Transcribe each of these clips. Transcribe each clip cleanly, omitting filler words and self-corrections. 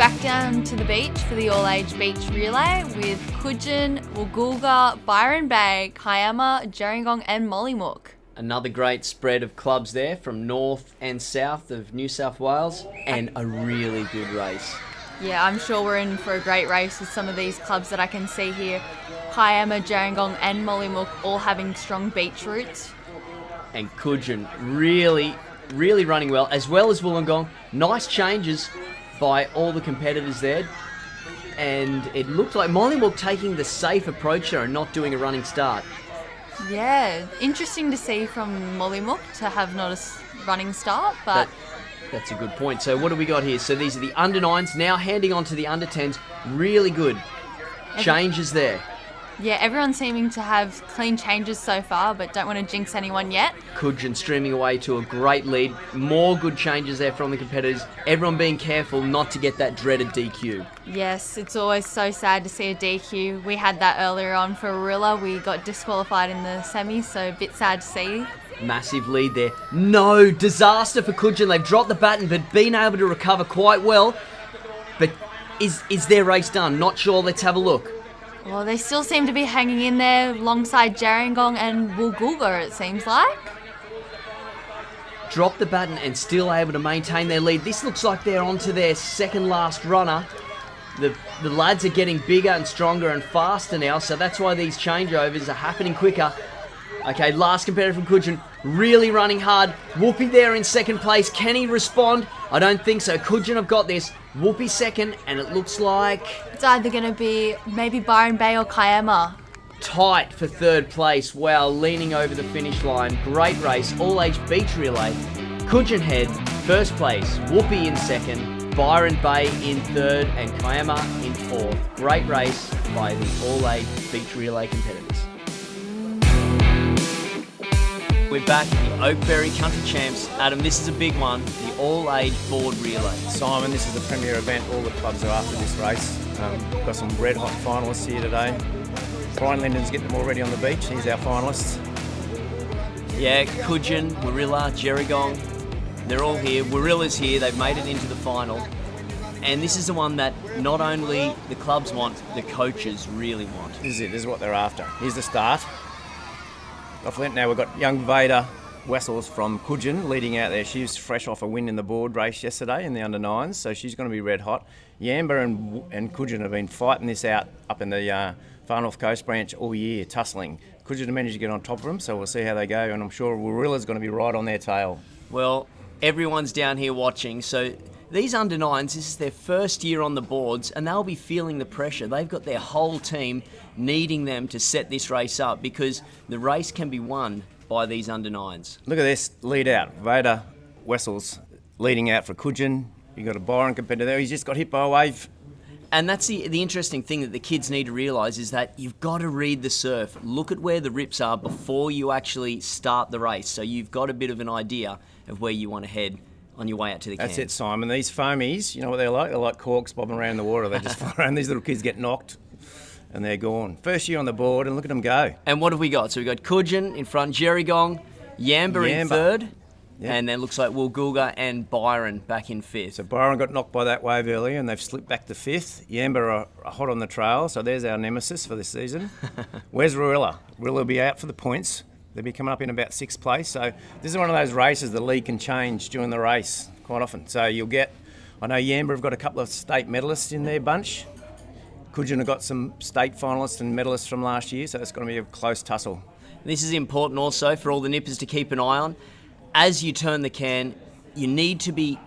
back down to the beach for the all-age beach relay with Coogin, Woolgoolga, Byron Bay, Kiama, Gerringong and Mollymook. Another great spread of clubs there from north and south of New South Wales, and a really good race. Yeah, I'm sure we're in for a great race with some of these clubs that I can see here. Kiama, Gerringong and Mollymook all having strong beach routes. And Coogin really running well as Wollongong. Nice changes by all the competitors there. And it looked like Mollymook taking the safe approach there and not doing a running start. Yeah, interesting to see from Mollymook to have not a running start, but... That's a good point. So what do we got here? So these are the under 9s, now handing on to the under 10s. Really good changes there. Yeah, everyone's seeming to have clean changes so far, but don't want to jinx anyone yet. Coogin streaming away to a great lead. More good changes there from the competitors. Everyone being careful not to get that dreaded DQ. Yes, it's always so sad to see a DQ. We had that earlier on for Arilla. We got disqualified in the semis, so a bit sad to see. Massive lead there. No, disaster for Coogin. They've dropped the baton, but been able to recover quite well. But is their race done? Not sure. Let's have a look. Well, they still seem to be hanging in there alongside Gerringong and Woolgoolga, it seems like. Dropped the baton and still able to maintain their lead. This looks like they're on to their second last runner. The lads are getting bigger and stronger and faster now, so that's why these changeovers are happening quicker. Okay, last competitor from Coogin, really running hard. Whoopi there in second place. Can he respond? I don't think so. Coogin have got this. Whoopi second, and it looks like... It's either going to be maybe Byron Bay or Kiama. Tight for third place. Wow, leaning over the finish line. Great race, all-age beach relay. Coogin head, first place. Whoopi in second. Byron Bay in third, and Kiama in fourth. Great race by the all-age beach relay competitors. We're back at the Oakberry Country Champs. Adam, this is a big one, the all-age board relay. Simon, this is the premier event. All the clubs are after this race. We've got some red-hot finalists here today. Brian Linden's getting them all ready on the beach. He's our finalist. Yeah, Coogin, Warilla, Gerringong, they're all here. Warilla's here. They've made it into the final. And this is the one that not only the clubs want, the coaches really want. This is it. This is what they're after. Here's the start. Off length now, we've got young Vader Wessels from Coogin leading out there. She's fresh off a win in the board race yesterday in the under 9s, so she's going to be red hot. Yamba and Coogin have been fighting this out up in the Far North Coast branch all year, tussling. Coogin have managed to get on top of them, so we'll see how they go, and I'm sure Warilla's going to be right on their tail. Well, everyone's down here watching, so these under 9s, this is their first year on the boards, and they'll be feeling the pressure. They've got their whole team needing them to set this race up because the race can be won by these under 9s. Look at this lead out. Vader Wessels leading out for Coogin. You've got a Byron competitor there. He's just got hit by a wave. And that's the interesting thing that the kids need to realise is that you've got to read the surf. Look at where the rips are before you actually start the race. So you've got a bit of an idea of where you want to head on your way out to the That's can. it, Simon. These foamies, you know what they're like? They're like corks bobbing around in the water. They just fly around. These little kids get knocked and they're gone. First year on the board, and look at them go. And what have we got? So we've got Coogin in front, Gerringong, Yamba in third, yep. And then looks like Woolgoolga and Byron back in fifth. So Byron got knocked by that wave earlier and they've slipped back to fifth. Yamba are hot on the trail, so there's our nemesis for this season. Where's Warilla? Warilla will be out for the points. They'll be coming up in about sixth place. So this is one of those races the lead can change during the race quite often. So you'll get, I know Yamba have got a couple of state medalists in their bunch. Coogin have got some state finalists and medalists from last year, so it's going to be a close tussle. This is important also for all the nippers to keep an eye on. As you turn the can, you need to be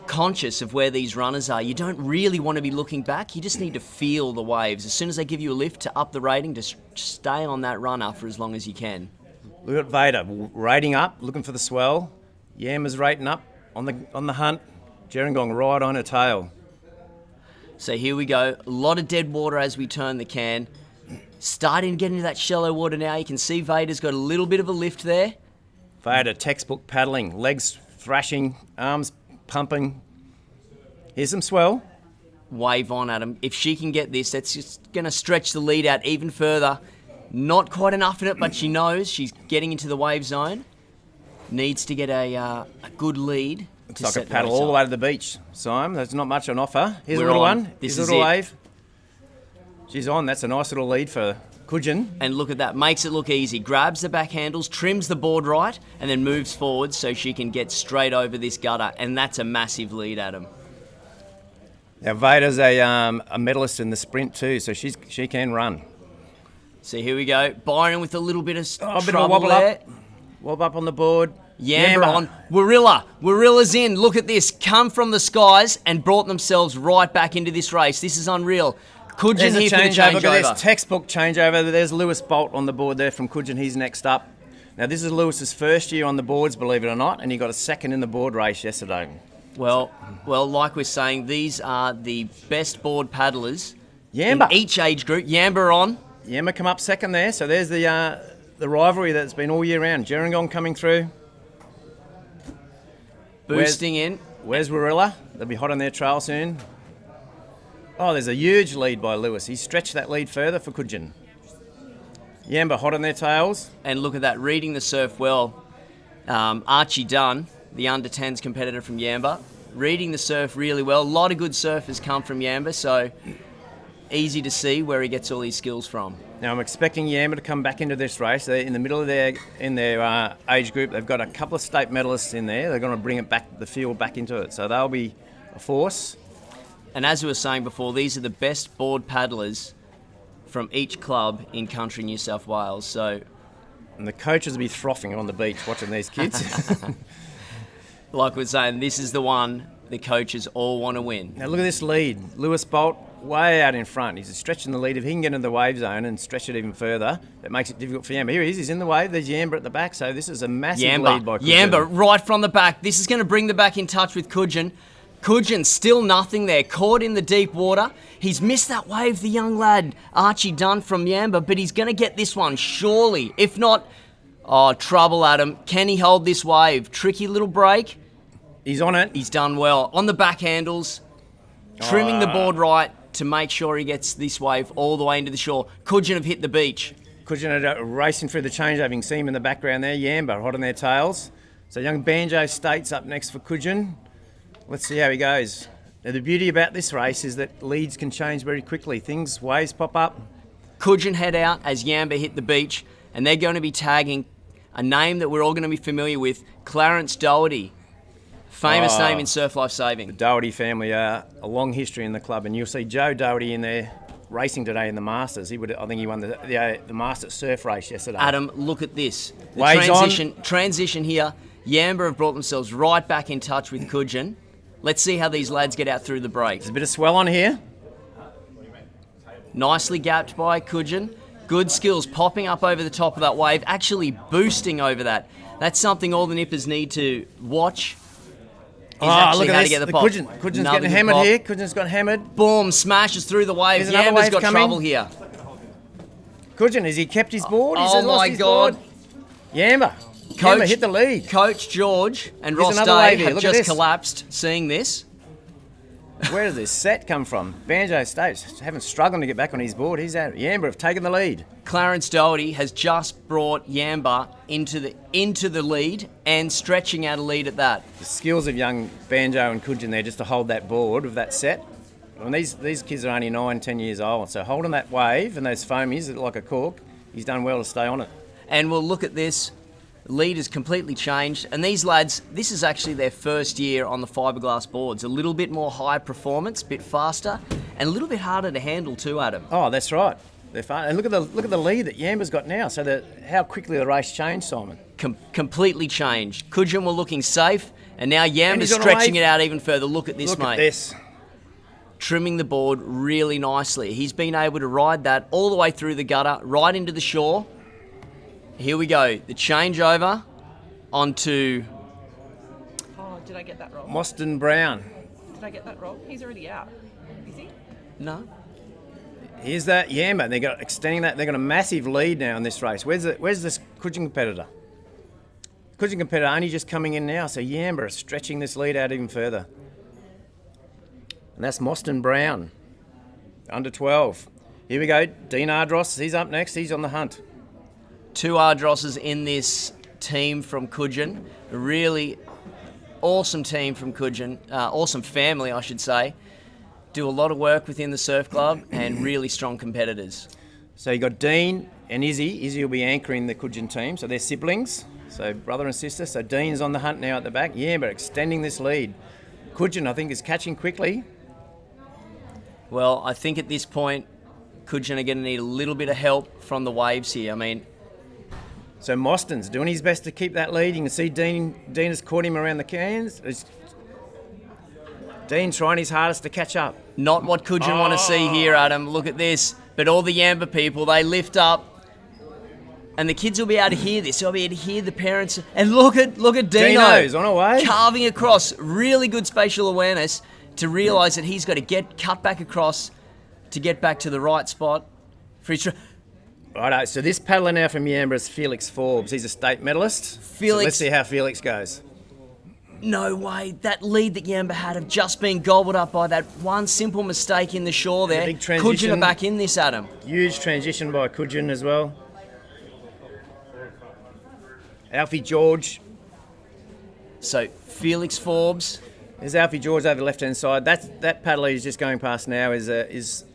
conscious of where these runners are. You don't really want to be looking back. You just need to feel the waves. As soon as they give you a lift to up the rating, just stay on that runner for as long as you can. Look at Vader rating up, looking for the swell. Yammer's rating up on the hunt. Gerringong right on her tail. So here we go. A lot of dead water as we turn the can. Starting to get into that shallow water now. You can see Vader's got a little bit of a lift there. Vader textbook paddling, legs thrashing, arms pumping. Here's some swell. Wave on, Adam. If she can get this, that's just going to stretch the lead out even further. Not quite enough in it, but she knows she's getting into the wave zone. Needs to get a good lead It's like a paddle all the way to the beach, Simon. There's not much on offer. Here's We're a little on. one. This Here's is a little it. wave. She's on. That's a nice little lead for Kudjin. And look at that, makes it look easy. Grabs the back handles, trims the board right, and then moves forward so she can get straight over this gutter. And that's a massive lead, Adam. Now, Vada's a medalist in the sprint too, so she can run. So here we go. Byron with a little bit of Oh, a bit of a trouble wobble there. up. Wobble up on the board. Yamba on. Warilla's in. Look at this. Come from the skies and brought themselves right back into this race. This is unreal. Kudjin There's a here for the changeover. Look at changeover. this textbook changeover. There's Lewis Bolt on the board there from Kudjin. He's next up. Now, this is Lewis's first year on the boards, believe it or not, and he got a second in the board race yesterday. Well, like we're saying, these are the best board paddlers Yamba. in each age group. Yamba on. Yamba come up second there. So there's the rivalry that's been all year round. Gerringong coming through. Boosting in. Where's Warilla? They'll be hot on their trail soon. Oh, there's a huge lead by Lewis. He's stretched that lead further for Kudjin. Yamba hot on their tails. And look at that, reading the surf well. Archie Dunn, the under-10s competitor from Yamba, reading the surf really well. A lot of good surfers come from Yamba, so easy to see where he gets all these skills from. Now I'm expecting Yamba to come back into this race. They're in the middle of their age group. They've got a couple of state medalists in there. They're going to bring it back, the field back into it. So they'll be a force. And as we were saying before, these are the best board paddlers from each club in country New South Wales. So, And the coaches will be frothing on the beach watching these kids. like we're saying, this is the one the coaches all want to win. Now look at this lead. Lewis Bolt way out in front. He's stretching the lead. If he can get into the wave zone and stretch it even further, it makes it difficult for Yamba. Here he is. He's in the wave. There's Yamba at the back. So this is a massive lead by Kudjin. Yamba right from the back. This is going to bring the back in touch with Kudjin. Kudjin still nothing there, caught in the deep water. He's missed that wave, the young lad, Archie Dunn from Yamba, but he's going to get this one, surely. If not, trouble, Adam. Can he hold this wave? Tricky little break. He's on it. He's done well. On the back handles, trimming the board right to make sure he gets this wave all the way into the shore. Kudjin have hit the beach. Kudjin are racing through the change. You can see him in the background there. Yamba hot on their tails. So young Banjo State's up next for Kudjin. Let's see how he goes. Now the beauty about this race is that leads can change very quickly. Waves pop up. Kudjin head out as Yamba hit the beach, and they're going to be tagging a name that we're all going to be familiar with, Clarence Doherty. Famous name in surf life saving. The Doherty family, a long history in the club, and you'll see Joe Doherty in there racing today in the Masters. I think he won the Masters surf race yesterday. Adam, look at this. The Waves transition here. Yamba have brought themselves right back in touch with Kudjin. Let's see how these lads get out through the break. There's a bit of swell on here. Nicely gapped by Kudjin. Good skills popping up over the top of that wave, actually boosting over that. That's something all the nippers need to watch. Look at how to this. get the pop. Kudjin's getting hammered here. Kudjin's got hammered. Boom, smashes through the wave. There's another Yamba's wave got coming. trouble here. Kudjin, has he kept his board? He's Oh lost my his God. board. Yamba hit the lead. Coach George and Here's Ross another Day wave here. have Look at just this. collapsed seeing this. Where does this set come from? Banjo State's having struggling to get back on his board. He's out. Yamba have taken the lead. Clarence Doherty has just brought Yamba into the lead and stretching out a lead at that. The skills of young Banjo and Kudjin there just to hold that board with that set. And these kids are only 9, 10 years old. So holding that wave and those foamies like a cork, he's done well to stay on it. And we'll look at this. Lead has completely changed. And these lads, this is actually their first year on the fiberglass boards. A little bit more high performance, a bit faster, and a little bit harder to handle too, Adam. Oh, that's right. They're fun. And look at the lead that Yamba's got now. So how quickly the race changed, Simon. Completely changed. Kudjin were looking safe, and now And Yamba's he's on a stretching wave. it out even further. Look at this, Look mate. at this. Trimming the board really nicely. He's been able to ride that all the way through the gutter, right into the shore. Here we go. The changeover onto... Oh, did I get that wrong? Mostyn Brown. Did I get that wrong? He's already out. Is he? No? Here's that Yamba. They've got extending that. They've got a massive lead now in this race. Where's this Kudjin competitor? Kudjin competitor only just coming in now. So Yamba is stretching this lead out even further. And that's Mostyn Brown, under 12. Here we go. Dean Ardross. He's up next. He's on the hunt. 2 Ardrosses in this team from Kudjin. Really awesome team from Coogin, awesome family, I should say. Do a lot of work within the surf club and really strong competitors. So you got Dean and Izzy. Izzy will be anchoring the Coogin team, so they're siblings, so brother and sister. So Dean's on the hunt now at the back. Yeah, but extending this lead. Coogin, I think, is catching quickly. Well, I think at this point, Coogin are going to need a little bit of help from the waves here. I mean, so Mostyn's doing his best to keep that lead. You can see Dean has caught him around the cans. Dean trying his hardest to catch up. not what Coogin want to see here, Adam. Look at this. But all the Yamba people, they lift up. And the kids will be able to hear this. They'll be able to hear the parents. And look at Dino. Dino's on a wave. Carving across. Really good spatial awareness to realise that he's got to cut back across to get back to the right spot. For his Righto, so this paddler now from Yamba is Felix Forbes. He's a state medalist. Felix. So let's see how Felix goes. No way. That lead that Yamba had have just been gobbled up by that one simple mistake in the shore there. Big transition. Coogin are back in this, Adam. Huge transition by Coogin as well. Alfie George. So Felix Forbes. There's Alfie George over the left-hand side. That paddler he's just going past now is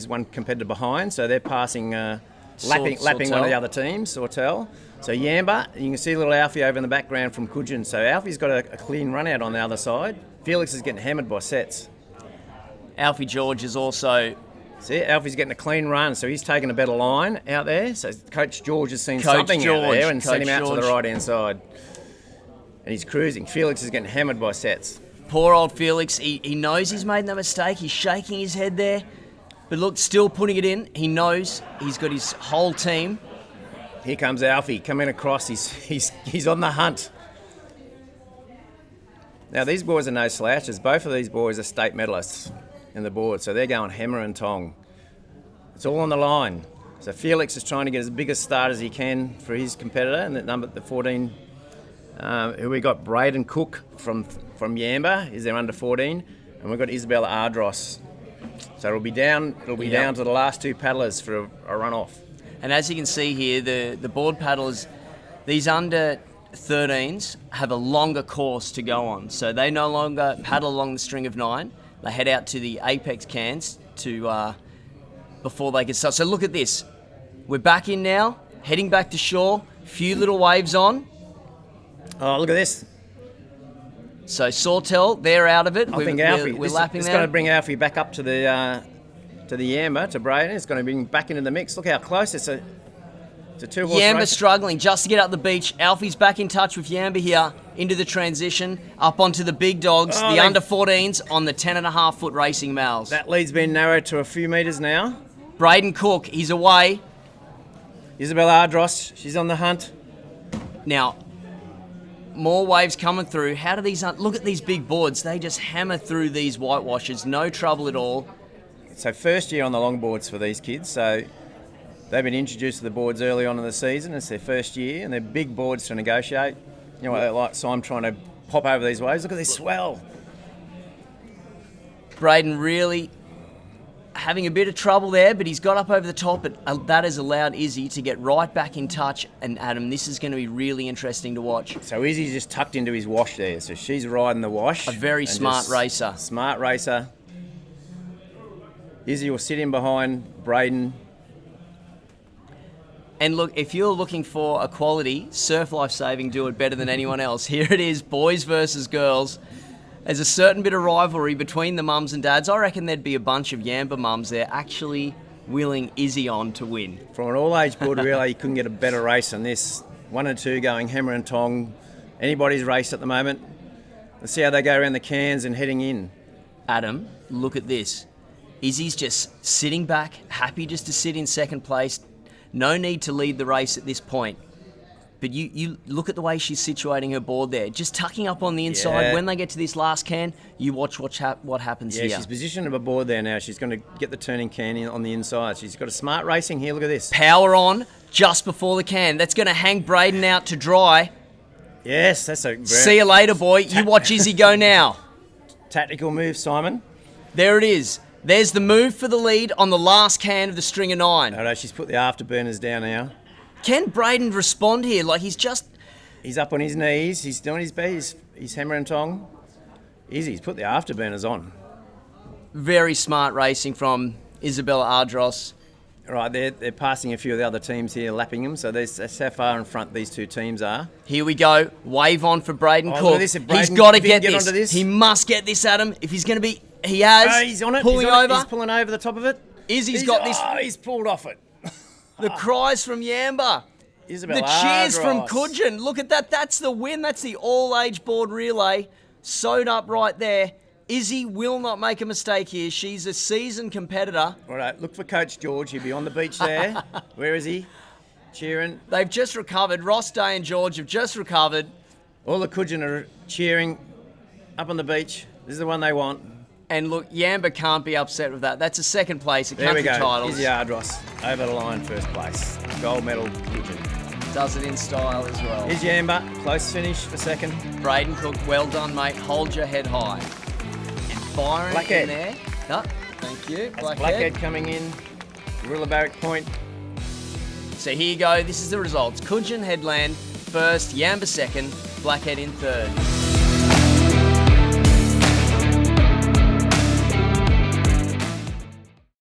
one competitor behind. So they're passing, lapping one of the other teams, Sawtell. So Yamba, you can see little Alfie over in the background from Coogin. So Alfie's got a clean run out on the other side. Felix is getting hammered by sets. Alfie George is also... See, Alfie's getting a clean run, so he's taking a better line out there. So Coach George has seen something out there and sent him out to the right-hand side. And he's cruising. Felix is getting hammered by sets. Poor old Felix. He knows he's made that mistake. He's shaking his head there. But look, still putting it in. He knows he's got his whole team. Here comes Alfie coming across. He's on the hunt. Now, these boys are no slouches. Both of these boys are state medalists in the board, so they're going hammer and tong. It's all on the line. So Felix is trying to get as big a start as he can for his competitor, and the 14, who we got Braden Cook from Yamba, is their under 14, and we've got Isabella Ardros. So it'll be down to the last two paddlers for a run-off. And as you can see here, the board paddlers, these under 13s have a longer course to go on. So they no longer paddle along the string of 9. They head out to the apex cans before they get started. So look at this. We're back in now, heading back to shore. Few little waves on. Oh, look at this. So Sawtell, they're out of it. I think Alfie, we're lapping it's now. going to bring Alfie back up to the Yamba, to Braden. It's going to bring him back into the mix. Look how close it's a two-horse Yamba race. struggling just to get up the beach. Alfie's back in touch with Yamba here into the transition, up onto the big dogs, the under 14s on the 10.5-foot racing males. That lead's been narrowed to a few metres now. Braden Cook, he's away. Isabella Ardros, she's on the hunt. Now, more waves coming through. How do these... Look at these big boards. They just hammer through these whitewashers. No trouble at all. So first year on the longboards for these kids. So they've been introduced to the boards early on in the season. It's their first year, and they're big boards to negotiate. You know, like Simon trying to pop over these waves. Look at this swell. Braden really having a bit of trouble there, but he's got up over the top, but that has allowed Izzy to get right back in touch. And Adam, this is going to be really interesting to watch. So Izzy's just tucked into his wash there. So she's riding the wash. A very smart racer. Smart racer. Izzy will sit in behind Braden. And look, if you're looking for a quality, Surf Life Saving do it better than anyone else. Here it is, boys versus girls. There's a certain bit of rivalry between the mums and dads. I reckon there'd be a bunch of Yamba mums there actually willing Izzy on to win. From an all-age board relay, you couldn't get a better race than this. 1 and 2 going hammer and tong. Anybody's race at the moment. Let's see how they go around the cans and heading in. Adam, look at this. Izzy's just sitting back, happy just to sit in second place. No need to lead the race at this point. But you look at the way she's situating her board there, just tucking up on the inside. Yeah. When they get to this last can, you watch what happens here. Yeah, she's positioned her board there now. She's going to get the turning can in on the inside. She's got a smart racing here. Look at this. Power on just before the can. That's going to hang Braden out to dry. Yes, that's a See you later, boy. You watch Izzy go now. tactical move, Simon. There it is. There's the move for the lead on the last can of the string of 9. No, she's put the afterburners down now. Can Braden respond here? Like he's He's up on his knees. He's doing his best. He's hammer and tong. He's put the afterburners on. Very smart racing from Isabella Ardros. Right, they're passing a few of the other teams here, lapping them. So that's how far in front these two teams are. Here we go. Wave on for Braden Oh, Cook. look at this. If He's Braden got to didn't get onto this. He must get this, Adam. If he's going to be... He has. Oh, he's on it. Pulling he's on over. It. He's pulling over the top of it. Izzy's got this. Oh, he's pulled off it. The cries from Yamba. Isabel The cheers from Ardros. Kudjin. Look at that. That's the win. That's the all-age board relay. Sewed up right there. Izzy will not make a mistake here. She's a seasoned competitor. All right, look for Coach George. He'll be on the beach there. Where is he? Cheering. They've just recovered. Ross Day and George have just recovered. All the Kudjin are cheering up on the beach. This is the one they want. And look, Yamba can't be upset with that. That's a second place at There we country go. titles. Izzy Ardros over the line, first place. Gold medal Kudjin. Does it in style as well. Here's Yamba, close finish for second. Braden Cook, well done, mate. Hold your head high. And Byron Blackhead. in there. No, thank you. That's Blackhead coming in. Gorilla Barrack Point. So here you go. This is the results. Kudjin Headland first, Yamba second, Blackhead in third.